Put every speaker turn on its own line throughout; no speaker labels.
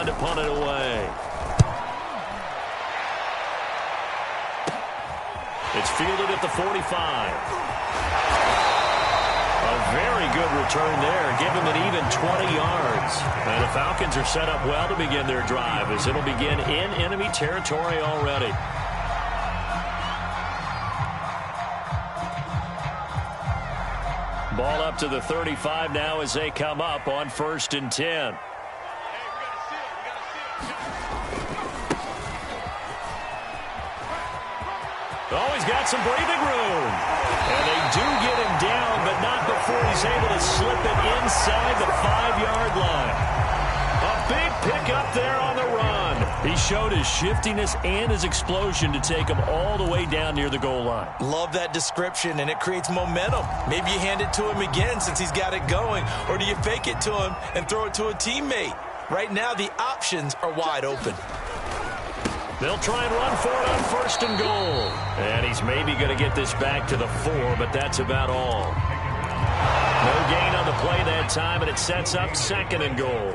to punt it away. It's fielded at the 45. A very good return there. Give him an even 20 yards. And the Falcons are set up well to begin their drive as it'll begin in enemy territory already. Ball up to the 35 now as they come up on 1st and 10. Oh, he's got some breathing room. And they do get him down, but not before he's able to slip it inside the 5-yard line. A big pickup there on the run. He showed his shiftiness and his explosion to take him all the way down near the goal line.
Love that description, and it creates momentum. Maybe you hand it to him again since he's got it going, or do you fake it to him and throw it to a teammate? Right now, the options are wide open.
They'll try and run for it on 1st and goal. And he's maybe going to get this back to the 4, but that's about all. No gain on the play that time, and it sets up 2nd and goal.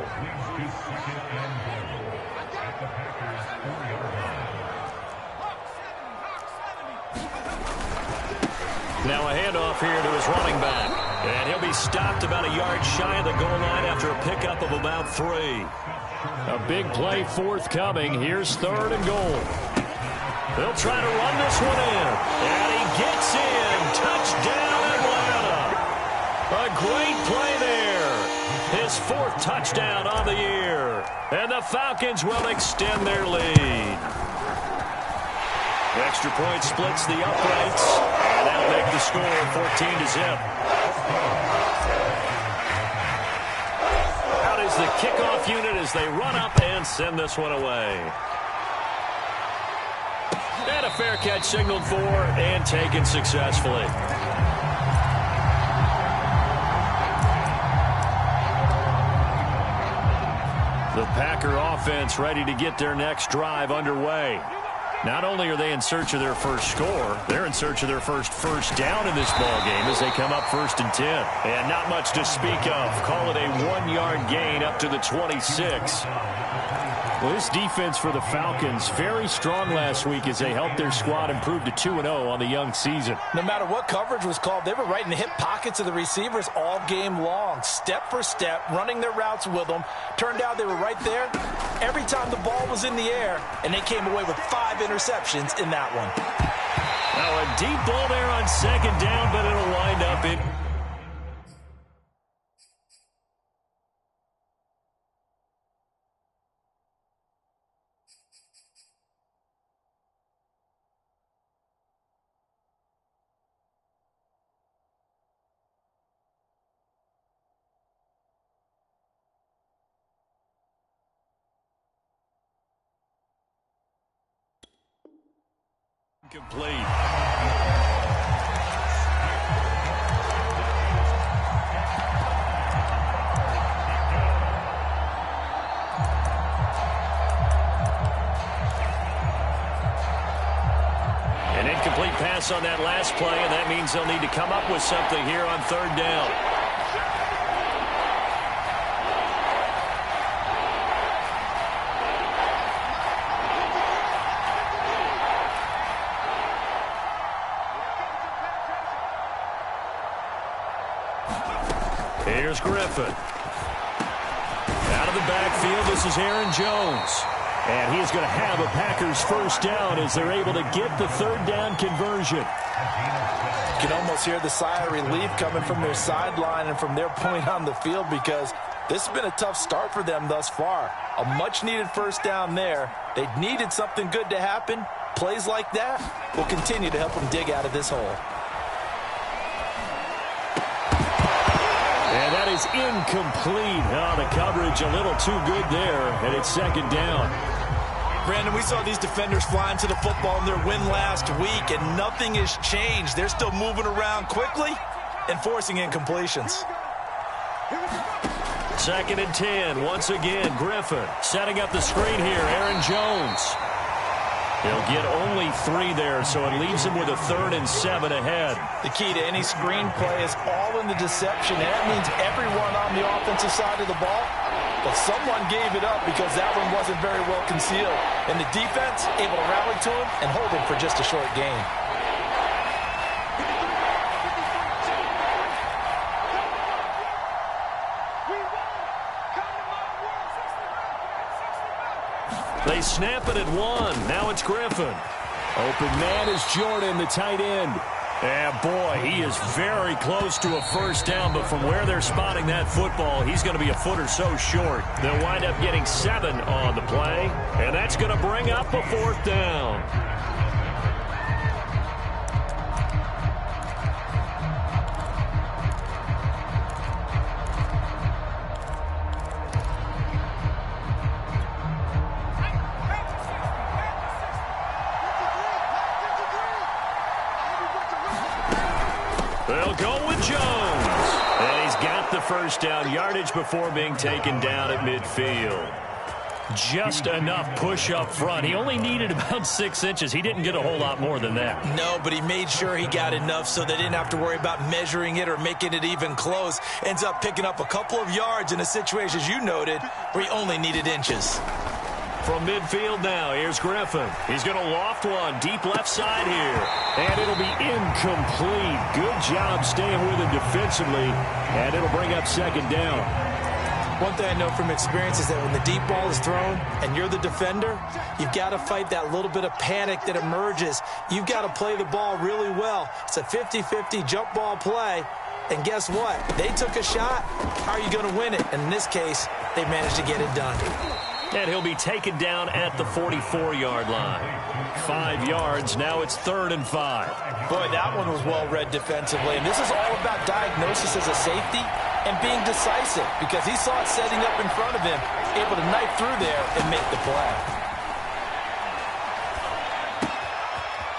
Now a handoff here to his running back. And he'll be stopped about a yard shy of the goal line after a pickup of about 3. A big play forthcoming. Here's 3rd and goal. They'll try to run this one in. And he gets in. Touchdown, Atlanta. A great play there. His 4th touchdown on the year. And the Falcons will extend their lead. The extra point splits the uprights. And that'll make the score 14-0. Out is the kickoff unit as they run up and send this one away. And a fair catch signaled for and taken successfully. The Packer offense ready to get their next drive underway. Not only are they in search of their first score, they're in search of their first down in this ball game as they come up 1st and 10. And not much to speak of. Call it a 1-yard gain up to the 26. Well, this defense for the Falcons, very strong last week as they helped their squad improve to 2-0 on the young season.
No matter what coverage was called, they were right in the hip pockets of the receivers all game long, step for step, running their routes with them. Turned out they were right there every time the ball was in the air, and they came away with 5 interceptions in that one.
Now a deep ball there on 2nd down, but it'll wind up in... complete. An incomplete pass on that last play, and that means they'll need to come up with something here on 3rd down. Here's Griffin. Out of the backfield, this is Aaron Jones. And he's going to have a Packers 1st down as they're able to get the 3rd down conversion.
You can almost hear the sigh of relief coming from their sideline and from their point on the field because this has been a tough start for them thus far. A much-needed 1st down there. They needed something good to happen. Plays like that will continue to help them dig out of this hole.
And that is incomplete. Oh, the coverage a little too good there, and it's 2nd down.
Brandon, we saw these defenders flying to the football in their win last week, and nothing has changed. They're still moving around quickly and forcing incompletions.
2nd and 10. Once again, Griffin setting up the screen here. Aaron Jones. He'll get only 3 there, so it leaves him with a 3rd and 7 ahead.
The key to any screen play is all in the deception, and that means everyone on the offensive side of the ball but someone gave it up because that one wasn't very well concealed. And the defense able to rally to him and hold him for just a short gain.
They snap it at 1. Now it's Griffin.
Open man is Jordan, the tight end.
And boy, he is very close to a first down, but from where they're spotting that football, he's going to be a foot or so short. They'll wind up getting 7 on the play, and that's going to bring up a 4th down. They'll go with Jones. And he's got the first down yardage before being taken down at midfield. Just enough push up front. He only needed about 6 inches. He didn't get a whole lot more than that.
No, but he made sure he got enough so they didn't have to worry about measuring it or making it even close. Ends up picking up a couple of yards in a situation, as you noted, where he only needed inches.
From midfield now, here's Griffin. He's going to loft one deep left side here. And it'll be incomplete. Good job staying with him defensively. And it'll bring up 2nd down.
One thing I know from experience is that when the deep ball is thrown and you're the defender, you've got to fight that little bit of panic that emerges. You've got to play the ball really well. It's a 50-50 jump ball play. And guess what? They took a shot. How are you going to win it? And in this case, they managed to get it done.
And he'll be taken down at the 44-yard line. 5 yards. Now it's 3rd and 5.
Boy, that one was well read defensively. And this is all about diagnosis as a safety and being decisive, because he saw it setting up in front of him, able to knife through there and make the play.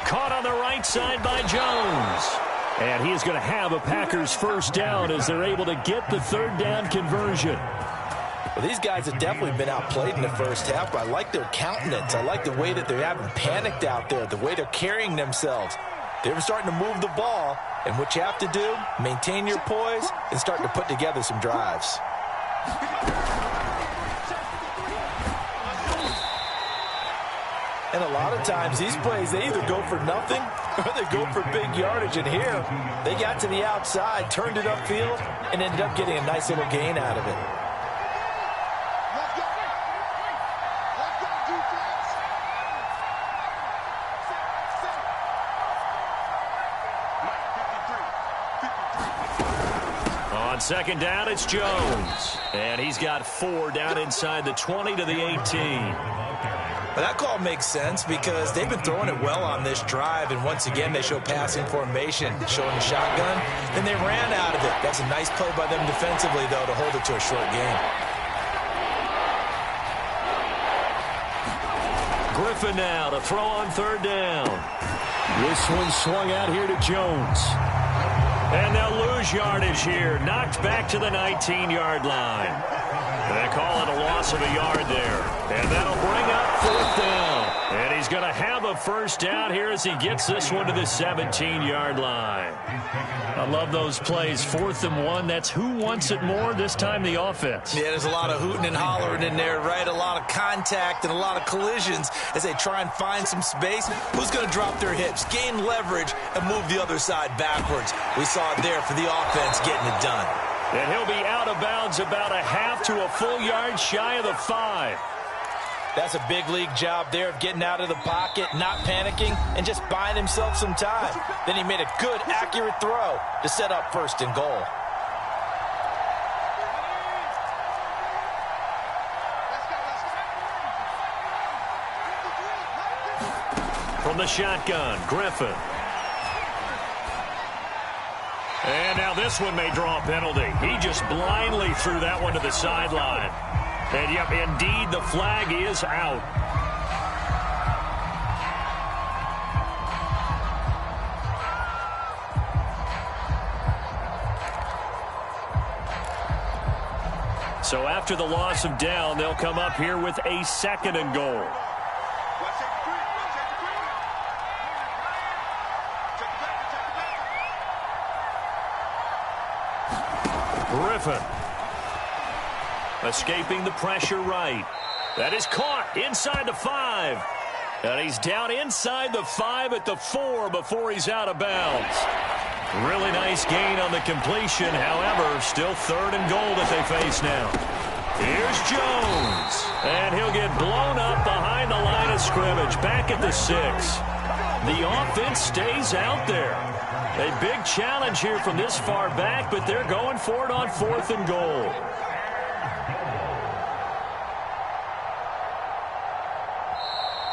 Caught on the right side by Jones. And he is going to have a Packers first down as they're able to get the 3rd down conversion.
Well, these guys have definitely been outplayed in the first half, but I like their countenance. I like the way that they haven't panicked out there, the way they're carrying themselves. They're starting to move the ball, and what you have to do, maintain your poise and start to put together some drives. And a lot of times, these plays, they either go for nothing or they go for big yardage. And here, they got to the outside, turned it upfield, and ended up getting a nice little gain out of it.
On 2nd down, it's Jones. And he's got 4 down inside the 20 to the 18.
Well, that call makes sense because they've been throwing it well on this drive, and once again they show passing formation, showing the shotgun, and they ran out of it. That's a nice play by them defensively, though, to hold it to a short gain.
Griffin now to throw on 3rd down.
This one swung out here to Jones.
And they'll lose yardage here. Knocked back to the 19-yard line. They call it a loss of a yard there. And that'll bring up 4th down. And he's going to have a first down here as he gets this one to the 17-yard line. I love those plays. 4th and 1. That's who wants it more, this time the offense.
Yeah, there's a lot of hooting and hollering in there, right? A lot of contact and a lot of collisions as they try and find some space. Who's going to drop their hips, gain leverage, and move the other side backwards? We saw it there for the offense getting it done.
And he'll be out of bounds about a half to a full yard shy of the 5.
That's a big league job there of getting out of the pocket, not panicking, and just buying himself some time. Then he made a good, accurate throw to set up 1st and goal.
From the shotgun, Griffin. And now this one may draw a penalty. He just blindly threw that one to the sideline. And, yep, indeed, the flag is out. So after the loss of down, they'll come up here with a 2nd and goal. Griffin. Escaping the pressure right. That is caught inside the 5. And he's down inside the 5 at the 4 before he's out of bounds. Really nice gain on the completion. However, still 3rd and goal that they face now. Here's Jones. And he'll get blown up behind the line of scrimmage. Back at the 6. The offense stays out there. A big challenge here from this far back, but they're going for it on 4th and goal.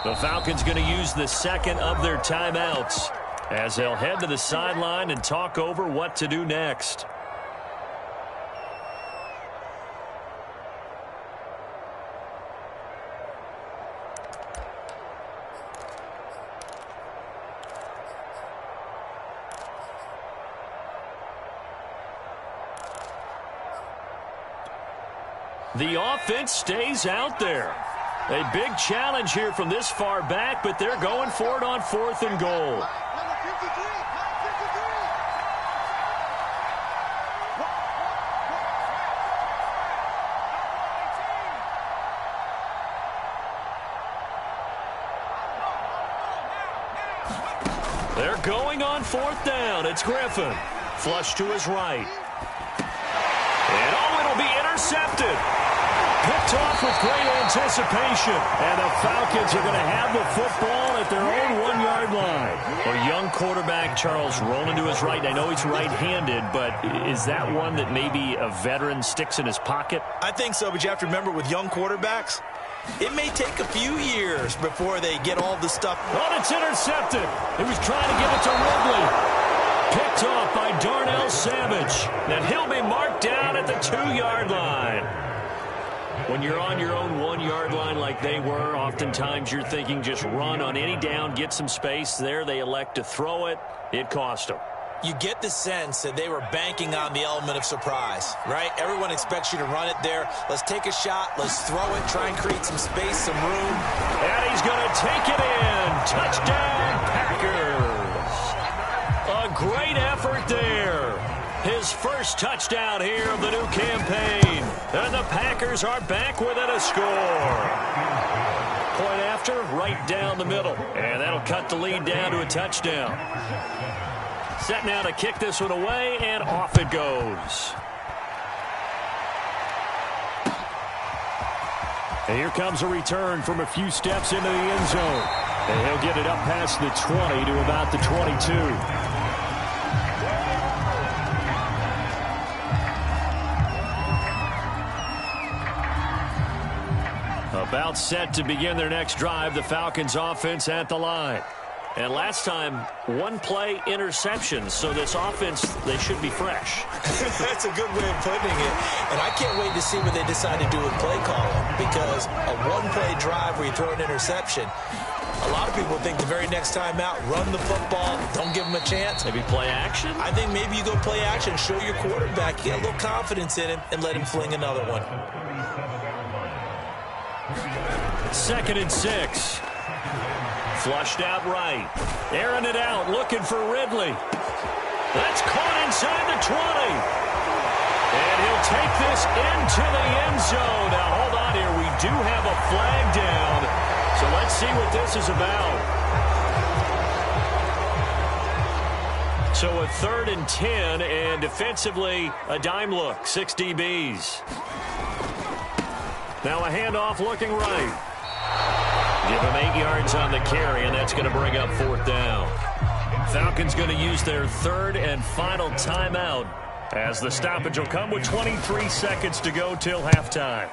The Falcons going to use the second of their timeouts as they'll head to the sideline and talk over what to do next. The offense stays out there. A big challenge here from this far back, but they're going for it on 4th and goal. They're going on 4th down. It's Griffin. Flush to his right. And it'll be intercepted. Picked off with great anticipation. And the Falcons are going to have the football at their own 1-yard line. A young quarterback, Charles, rolling to his right. I know he's right-handed, but is that one that maybe a veteran sticks in his pocket?
I think so, but you have to remember with young quarterbacks, it may take a few years before they get all the stuff.
Oh, it's intercepted. He was trying to give it to Ridley. Picked off by Darnell Savage. And he'll be marked down at the 2-yard line. When you're on your own 1-yard line like they were, oftentimes you're thinking just run on any down, get some space. There they elect to throw it. It cost them.
You get the sense that they were banking on the element of surprise, right? Everyone expects you to run it there. Let's take a shot. Let's throw it. Try and create some space, some room.
And he's going to take it in. Touchdown, Packers. A great effort there. His first touchdown here of the new campaign. And the Packers are back within a score. Point after, right down the middle. And that'll cut the lead down to a touchdown. Set now to kick this one away, and off it goes. And here comes a return from a few steps into the end zone. And he'll get it up past the 20 to about the 22. About set to begin their next drive, the Falcons offense at the line. And last time, 1-play interception, so this offense, they should be fresh.
That's a good way of putting it. And I can't wait to see what they decide to do with play calling, because a 1-play drive where you throw an interception, a lot of people think the very next time out, run the football, don't give them a chance.
Maybe play action?
I think maybe you go play action, show your quarterback, get a little confidence in him, and let him fling another one.
2nd and 6. Flushed out right. Airing it out, looking for Ridley. That's caught inside the 20. And he'll take this into the end zone. Now, hold on here. We do have a flag down. So let's see what this is about. So a 3rd and 10, and defensively, a dime look. 6 DBs. Now a handoff looking right. Give him 8 yards on the carry, and that's going to bring up 4th down. Falcons going to use their 3rd and final timeout as the stoppage will come with 23 seconds to go till halftime.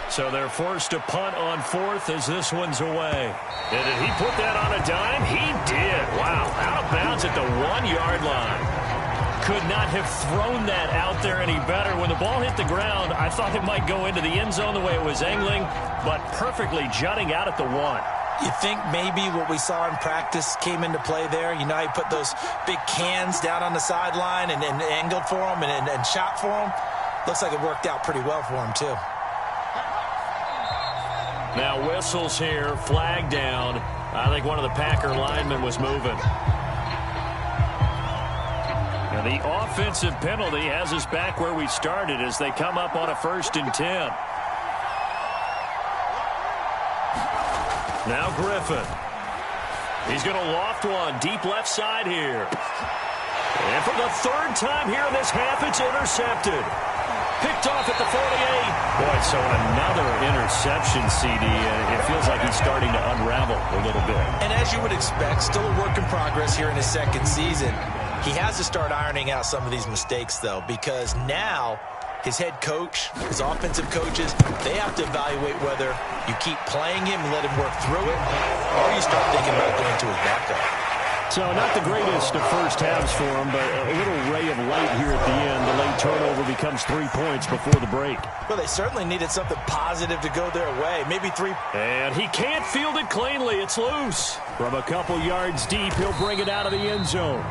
So they're forced to punt on 4th as this one's away. And did he put that on a dime? He did. Wow. Out of bounds at the 1-yard line. Could not have thrown that out there any better. When the ball hit the ground, I thought it might go into the end zone the way it was angling, but perfectly jutting out at the 1.
You think maybe what we saw in practice came into play there? You know how you put those big cans down on the sideline and angled for them and shot for them? Looks like it worked out pretty well for him, too.
Now whistles here, flag down. I think one of the Packer linemen was moving. And the offensive penalty has us back where we started as they come up on a 1st and 10. Now Griffin. He's going to loft one deep left side here. And for the 3rd time here in this half, it's intercepted. Picked off at the 48. Boy, so another interception, CD, and it feels like he's starting to unravel a little bit.
And as you would expect, still a work in progress here in his 2nd season. He has to start ironing out some of these mistakes, though, because now his head coach, his offensive coaches, they have to evaluate whether you keep playing him and let him work through it, or you start thinking about going to his backup.
So not the greatest of first halves for him, but a little ray of light here at the end. The late turnover becomes 3 points before the break.
Well, they certainly needed something positive to go their way. Maybe 3.
And he can't field it cleanly. It's loose.
From a couple yards deep, he'll bring it out of the end zone.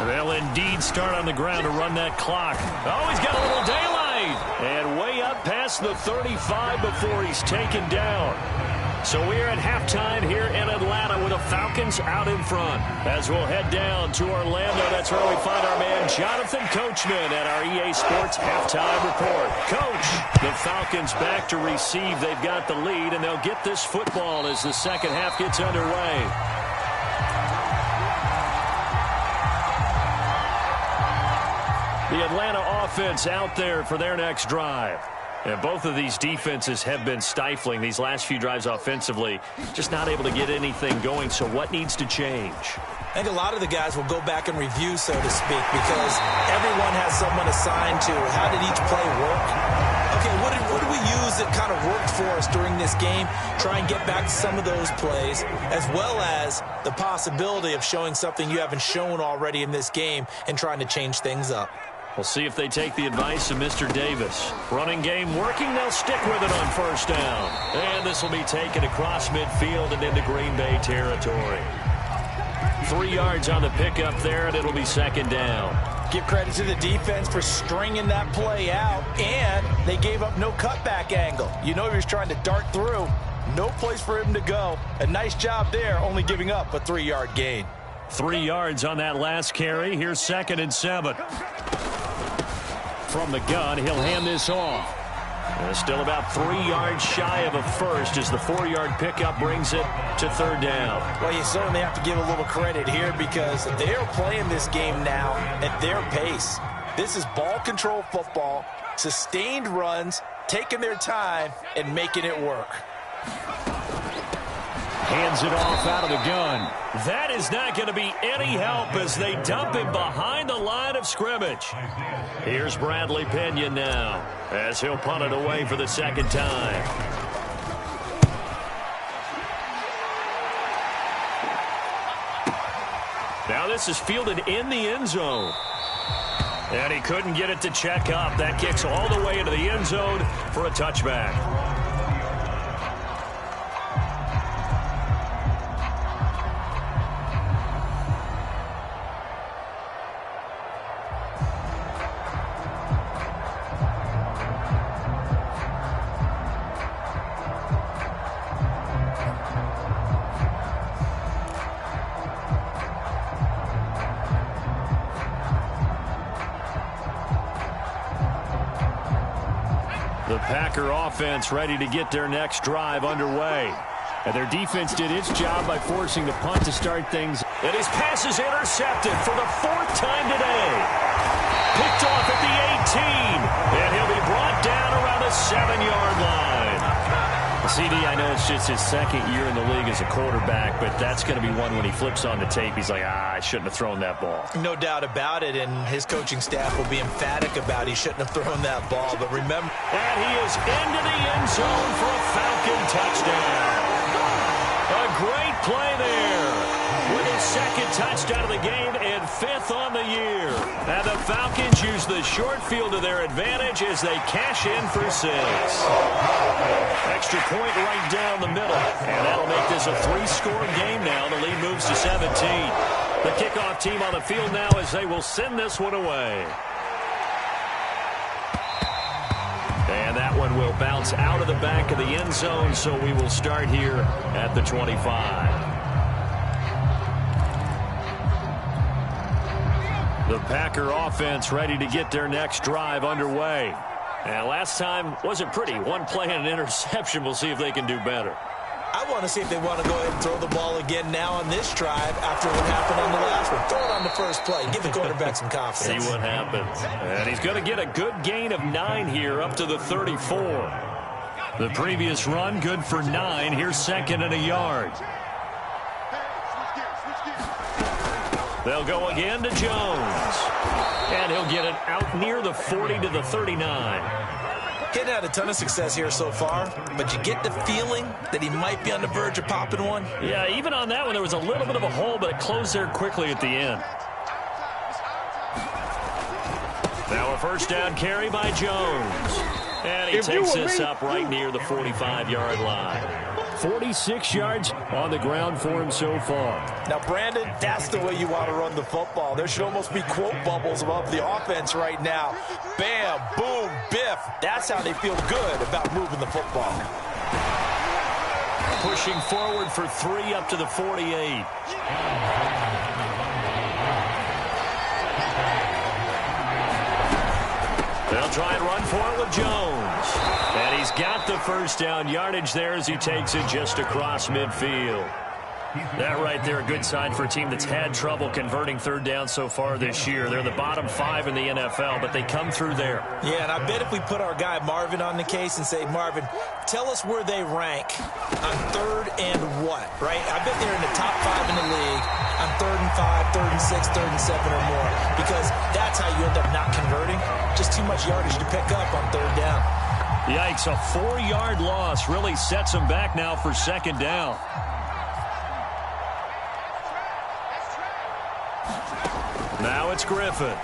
They'll indeed start on the ground to run that clock. Oh, he's got a little daylight. And way up past the 35 before he's taken down. So we're at halftime here in Atlanta with the Falcons out in front. As we'll head down to Orlando, that's where we find our man Jonathan Coachman at our EA Sports Halftime Report. Coach, the Falcons back to receive. They've got the lead, and they'll get this football as the second half gets underway. The Atlanta offense out there for their next drive. And both of these defenses have been stifling these last few drives offensively. Just not able to get anything going, so what needs to change?
I think a lot of the guys will go back and review, so to speak, because everyone has someone assigned to how did each play work. Okay, what did we use that kind of worked for us during this game? Try and get back to some of those plays, as well as the possibility of showing something you haven't shown already in this game and trying to change things up.
We'll see if they take the advice of Mr. Davis. Running game working. They'll stick with it on 1st down. And this will be taken across midfield and into Green Bay territory. 3 yards on the pickup there, and it'll be 2nd down.
Give credit to the defense for stringing that play out, and they gave up no cutback angle. You know he was trying to dart through. No place for him to go. A nice job there, only giving up a 3-yard gain.
3 yards on that last carry. Here's 2nd and 7. From the gun, he'll hand this off. And still about 3 yards shy of a first as the 4-yard pickup brings it to 3rd down.
Well, you certainly have to give a little credit here because they're playing this game now at their pace. This is ball control football, sustained runs, taking their time, and making it work.
Hands it off out of the gun.
That is not going to be any help as they dump him behind the line of scrimmage. Here's Bradley Pinion now as he'll punt it away for the 2nd time. Now this is fielded in the end zone. And he couldn't get it to check up. That kicks all the way into the end zone for a touchback. The Packer offense ready to get their next drive underway. And their defense did its job by forcing the punt to start things. And his pass is intercepted for the 4th time today. Picked off at the 18. And he'll be brought down around the 7-yard line. CD, I know it's just his 2nd year in the league as a quarterback, but that's going to be one when he flips on the tape. He's like, I shouldn't have thrown that ball.
No doubt about it, and his coaching staff will be emphatic about he shouldn't have thrown that ball. But remember,
and he is into the end zone for a Falcon touchdown. A great play there with his 2nd touchdown of the game and 5th on the year. And the Falcons use the short field to their advantage as they cash in for 6. Extra point right down the middle. And that'll make this a 3-score game now. The lead moves to 17. The kickoff team on the field now as they will send this one away. bounce out of the back of the end zone, so we will start here at the 25. The Packer offense ready to get their next drive underway. And last time wasn't pretty. One play and an interception. We'll see if they can do better.
I want to see if they want to go ahead and throw the ball again now on this drive after what happened on the last one. Throw it on the first play. Give the quarterback some confidence.
See what happens. And he's going to get a good gain of 9 here up to the 34. The previous run good for 9. Here's 2nd and a yard. They'll go again to Jones. And he'll get it out near the 40 to the 39.
Getting had a ton of success here so far, but you get the feeling that he might be on the verge of popping one.
Yeah, even on that one, there was a little bit of a hole, but it closed there quickly at the end. Now a first down carry by Jones. And he takes this up right near the 45-yard line. 46 yards on the ground for him so far.
Now, Brandon, that's the way you want to run the football. There should almost be quote bubbles above the offense right now. Bam, boom, biff. That's how they feel good about moving the football.
Pushing forward for 3 up to the 48. They'll try and run for it with Jones. And he's got the first down yardage there as he takes it just across midfield. That right there, a good sign for a team that's had trouble converting third down so far this year. They're the bottom 5 in the NFL, but they come through there.
Yeah, and I bet if we put our guy Marvin on the case and say, Marvin, tell us where they rank on 3rd and what, right? I bet they're in the top 5 in the league on 3rd and 5, 3rd and 6, 3rd and 7 or more, because that's how you end up not converting. Just too much yardage to pick up on 3rd down.
Yikes, a 4-yard loss really sets them back now for 2nd down. Now it's Griffin.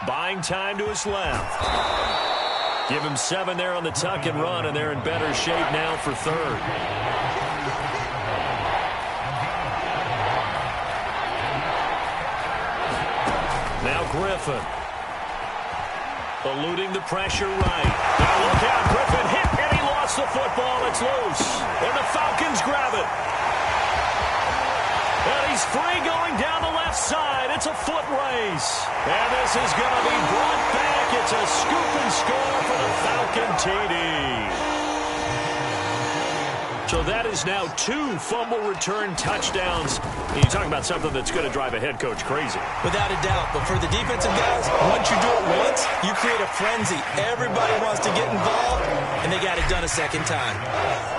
Buying time to his left. Give him 7 there on the tuck and run, and they're in better shape now for 3rd. Now Griffin. Eluding the pressure right. Now look out, Griffin hit, and he lost the football. It's loose. And the Falcons grab it. And he's free going down the left side. It's a foot race. And this is going to be brought back. It's a scoop and score for the Falcon TD. So that is now 2 fumble return touchdowns. You're talking about something that's going to drive a head coach crazy.
Without a doubt. But for the defensive guys, once you do it once, you create a frenzy. Everybody wants to get involved, and they got it done a second time.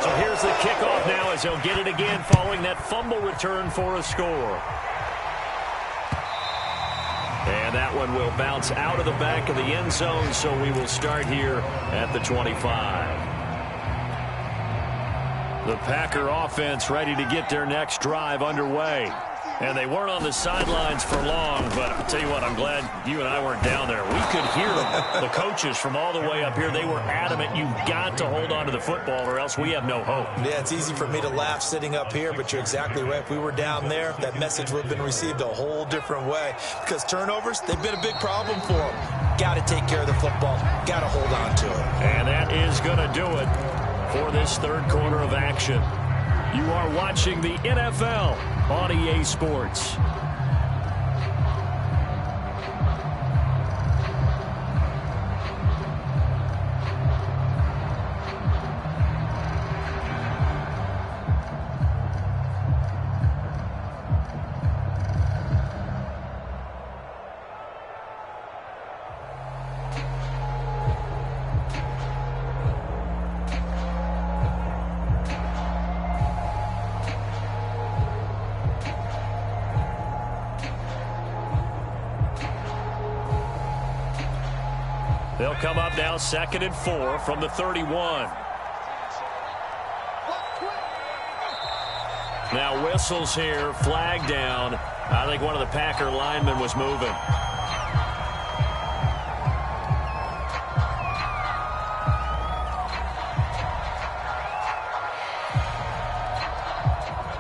So here's the kickoff now as they'll get it again following that fumble return for a score. And that one will bounce out of the back of the end zone, so we will start here at the 25. The Packer offense ready to get their next drive underway. And they weren't on the sidelines for long, but I'll tell you what, I'm glad you and I weren't down there. We could hear them. The coaches from all the way up here, they were adamant, you've got to hold on to the football or else we have no hope.
Yeah, it's easy for me to laugh sitting up here, but you're exactly right. If we were down there, that message would have been received a whole different way. Because turnovers, they've been a big problem for them. Got to take care of the football. Got to hold on to it.
And that is going to do it for this 3rd quarter of action. You are watching the NFL on EA Sports. They'll come up now 2nd and 4 from the 31. Now whistles here, flag down. I think one of the Packer linemen was moving.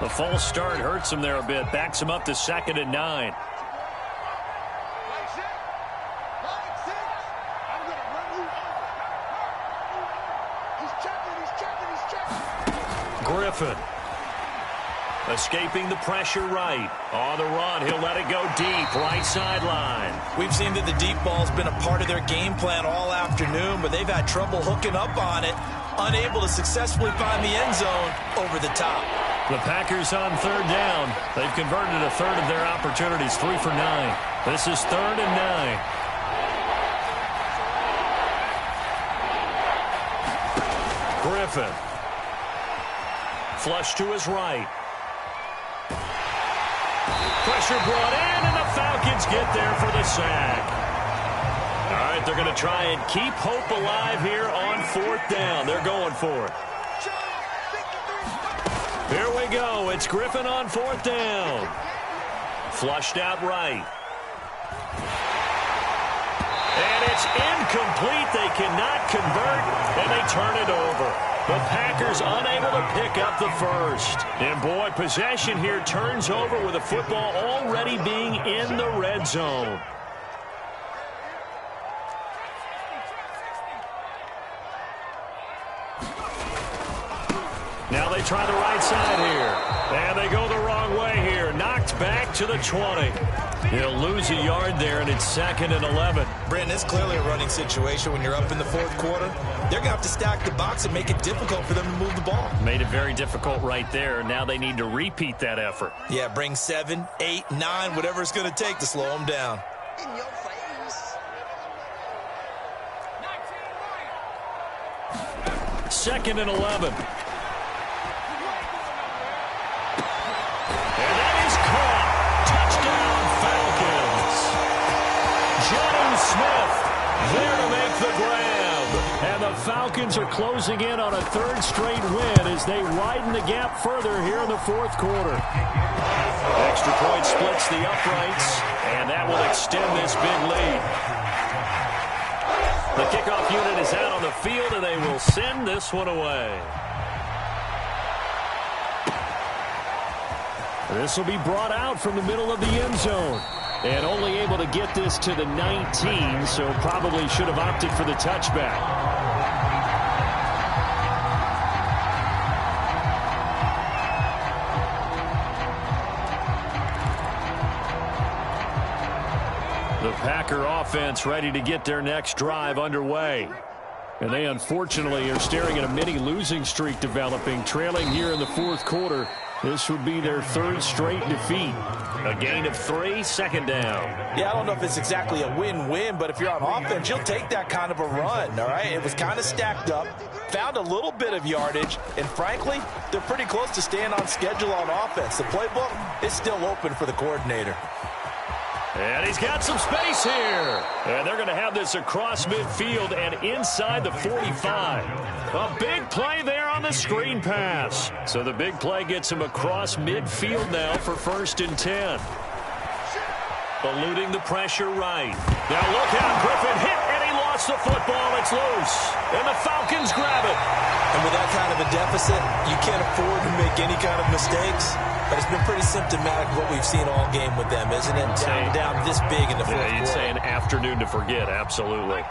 The false start hurts him there a bit. Backs him up to 2nd and 9. Griffin. Escaping the pressure right. On the run, he'll let it go deep, right sideline.
We've seen that the deep ball's been a part of their game plan all afternoon, but they've had trouble hooking up on it, unable to successfully find the end zone over the top.
The Packers on third down. They've converted a third of their opportunities, 3 for 9. This is 3rd and 9. Griffin. Flush to his right. Pressure brought in, and the Falcons get there for the sack. All right, they're going to try and keep hope alive here on 4th down. They're going for it. Here we go. It's Griffin on 4th down. Flushed out right. And it's incomplete. They cannot convert, and they turn it over. The Packers unable to pick up the first. And, boy, possession here turns over with the football already being in the red zone. Now they try the right side here. And they go the wrong way here. Knocked back to the 20. He'll lose a yard there, and it's 2nd and 11.
Brandon, it's clearly a running situation when you're up in the 4th quarter. They're going to have to stack the box and make it difficult for them to move the ball.
Made it very difficult right there. Now they need to repeat that effort.
Yeah, bring 7, 8, 9, whatever it's going to take to slow them down.
In your face.
2nd and 11. Smith there to make the grab. And the Falcons are closing in on a 3rd straight win as they widen the gap further here in the 4th quarter. Extra point splits the uprights, and that will extend this big lead. The kickoff unit is out on the field, and they will send this one away. This will be brought out from the middle of the end zone. And only able to get this to the 19, so probably should have opted for the touchback. The Packer offense ready to get their next drive underway. And they unfortunately are staring at a mini losing streak developing, trailing here in the 4th quarter. This would be their 3rd straight defeat. A gain of 3, 2nd down.
Yeah, I don't know if it's exactly a win-win, but if you're on offense, you'll take that kind of a run, all right? It was kind of stacked up, found a little bit of yardage, and frankly, they're pretty close to staying on schedule on offense. The playbook is still open for the coordinator.
And he's got some space here. And they're going to have this across midfield and inside the 45. A big play there on the screen pass. So the big play gets him across midfield now for 1st and 10. Eluding the pressure right. Now look out, Griffin hit, and he lost the football. It's loose. And the Falcons grab it.
And with that kind of a deficit, you can't afford to make any kind of mistakes. But it's been pretty symptomatic of what we've seen all game with them, isn't it? Down this big in the 4th quarter.
Yeah, you'd say an afternoon to forget, absolutely.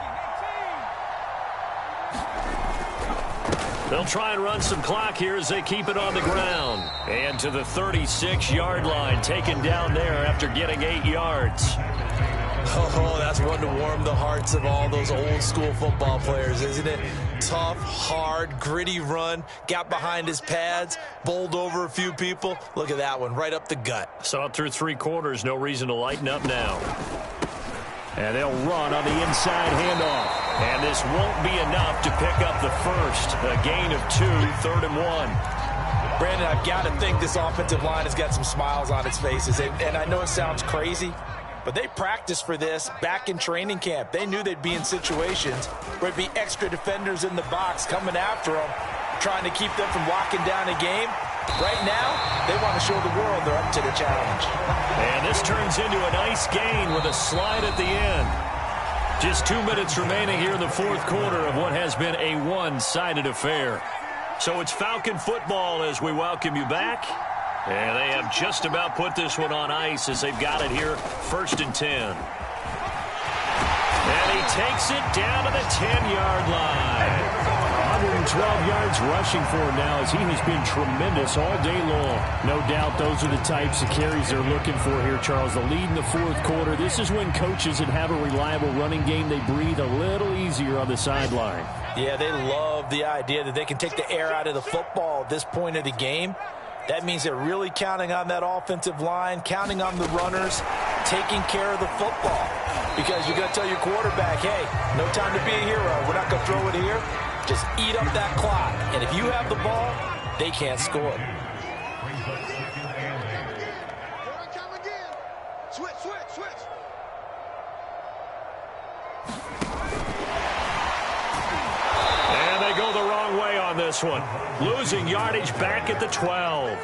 They'll try and run some clock here as they keep it on the ground. And to the 36-yard line, taken down there after getting 8 yards.
Oh, that's one to warm the hearts of all those old-school football players, isn't it? Tough, hard, gritty run, got behind his pads, bowled over a few people. Look at that one, right up the gut.
Saw it through 3 quarters, no reason to lighten up now. And they'll run on the inside handoff. And this won't be enough to pick up the first. A gain of 2, 3rd and 1.
Brandon, I've got to think this offensive line has got some smiles on its faces. And I know it sounds crazy, but they practiced for this back in training camp. They knew they'd be in situations where it'd be extra defenders in the box coming after them, trying to keep them from locking down a game. Right now, they want to show the world they're up to the challenge.
And this turns into a nice gain with a slide at the end. Just 2 minutes remaining here in the 4th quarter of what has been a one-sided affair. So it's Falcon football as we welcome you back. And they have just about put this one on ice as they've got it here, 1st and 10. And he takes it down to the 10-yard line.
112 yards rushing for him now as he has been tremendous all day long. No doubt those are the types of carries they're looking for here, Charles. The lead in the fourth quarter. This is when coaches that have a reliable running game, they breathe a little easier on the sideline.
Yeah, they love the idea that they can take the air out of the football at this point of the game. That means they're really counting on that offensive line, counting on the runners, taking care of the football. Because you're going to tell your quarterback, hey, no time to be a hero. We're not going to throw it here. Just eat up that clock. And if you have the ball, they can't score.
Switch.
And they go the wrong way on this one. Losing yardage back at the 12.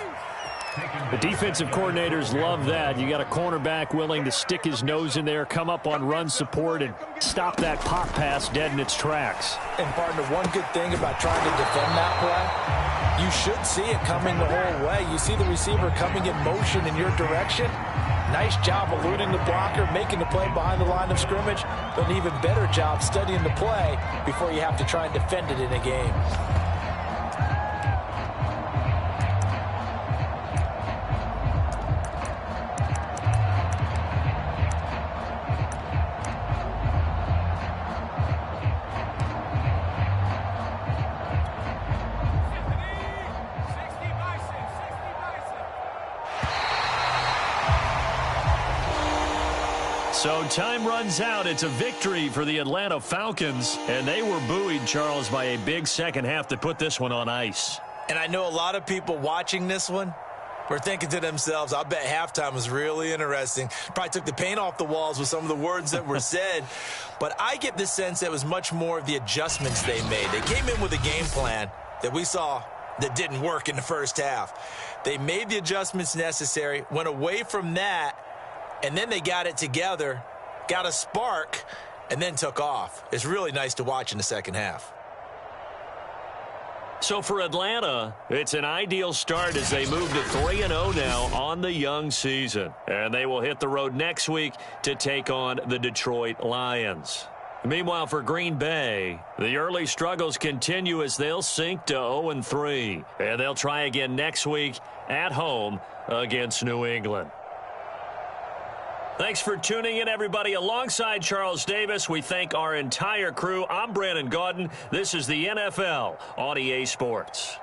The defensive coordinators love that. You got a cornerback willing to stick his nose in there, come up on run support, and stop that pop pass dead in its tracks.
And, partner, one good thing about trying to defend that play, you should see it coming the whole way. You see the receiver coming in motion in your direction. Nice job eluding the blocker, making the play behind the line of scrimmage, but an even better job studying the play before you have to try and defend it in a game.
So time runs out. It's a victory for the Atlanta Falcons, and they were buoyed, Charles, by a big second half to put this one on ice.
And I know a lot of people watching this one were thinking to themselves, I bet halftime was really interesting. Probably took the paint off the walls with some of the words that were said. But I get the sense that it was much more of the adjustments they made. They came in with a game plan that we saw that didn't work in the first half. They made the adjustments necessary, went away from that, and then they got it together, got a spark, and then took off. It's really nice to watch in the second half.
So for Atlanta, it's an ideal start as they move to 3-0 now on the young season. And they will hit the road next week to take on the Detroit Lions. Meanwhile, for Green Bay, the early struggles continue as they'll sink to 0-3. And they'll try again next week at home against New England. Thanks for tuning in, everybody. Alongside Charles Davis, we thank our entire crew. I'm Brandon Gaudin. This is the NFL on EA Sports.